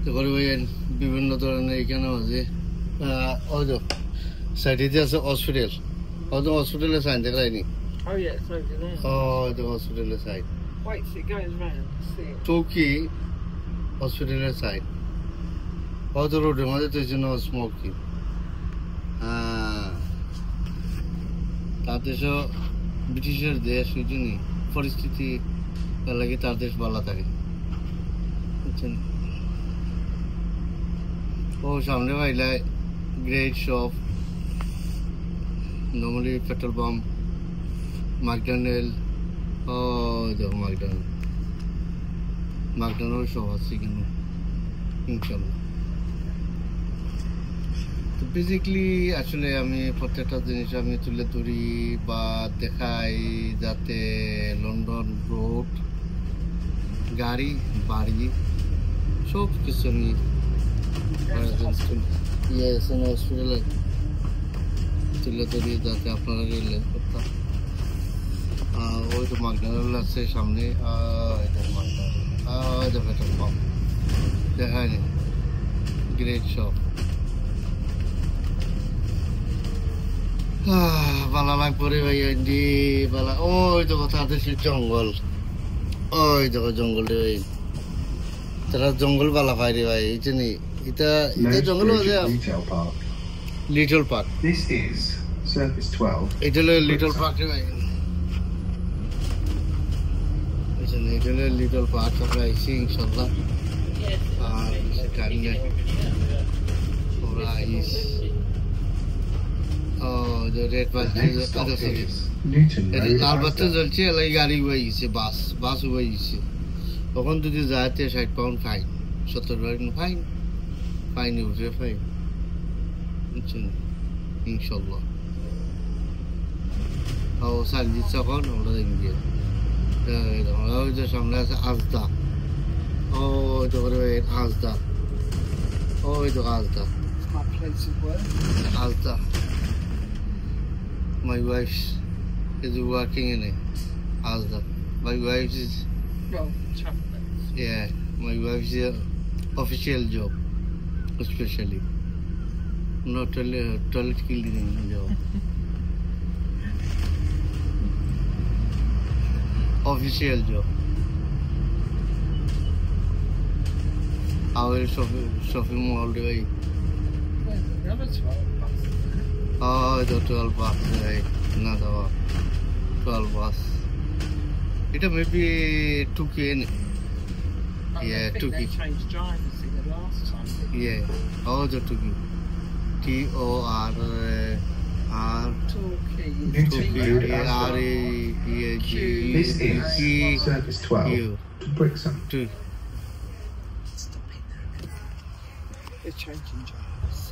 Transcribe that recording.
তারপরে ওই বিভিন্ন ধরনের এখানে আছে ওই তো সাইডে আছে হসপিটাল, হয়তো হসপিটালের সাইন দেখায়নি। Oh yeah, it's over there. Oh, the hospital side. Wait, so it goes round. See it. Turkey hospital side. Oh, the road, there is no smoking. তাদের ব্রিটিশের দেশ ওই জন্যই পরিস্থিতি লাগে তার দেশ ভালো থাকে, বুঝছেন। ও সামনে পাইলে great shop, normally petrol pump, McDonald. ও দেখো ম্যাকডোনাল্ড সব আছে কিন্তু ইনশাল্লাহ। তো বেসিক্যালি আসলে আমি প্রত্যেকটা জিনিস আমি তুলে ধরি বা দেখাই যাতে লন্ডন রোড, গাড়ি, বাড়ি সব কিছু আমি হসপিটালে তুলে ধরি যাতে আপনারা রিয়েলাইজ করতাম। ওই তো ম্যাকডোনাল্ড আছে সামনে, পেট্রোল পাম্প দেখায়নি, গ্রেট শপ। বালা লাগ পরে ভাই বালা। ওই তো কথা আছে জঙ্গল, ওই দেখো জঙ্গল রে ভাই, তারা জঙ্গল বালা পাই রে ভাই। এই যে এটা জঙ্গল আছে লিটল পার্ক, এটা হলো লিটল পার্ক রে ভাই। এটা হলো লিটল পার্ক, আমরা আইসি ইনশাল্লাহ। আর গাড়ি ওরা আইস রেড বাস লাল বাসটা চলছে, এলাই গাড়ি উবে গেছে, বাস উবে গেছে। তখন যদি যাইতে 60 পাউন্ড ফাইন, 70 পাউন্ড ফাইন উঠে ফাইন, বুঝছেন ইনশাল্লাহ। ও সাল দিচ্ছে এখন আমরা দেখি ওই যে সামনে আছে আজদা। ওই তো করে আজদা, ওই তো আজদা আজদা। My wife is working in it. Asda. My wife is yeah. My wife is a official job, especially not toilet cleaning job. Official job. Our shopping mall way. Oh, the 12 bus, right? Another 12 bus. It may be 2K. Yeah, 2K. They changed drivers in the last time. Yeah. Oh, the 2K. TOR. This is Service 12 to Brixham. They're changing drivers.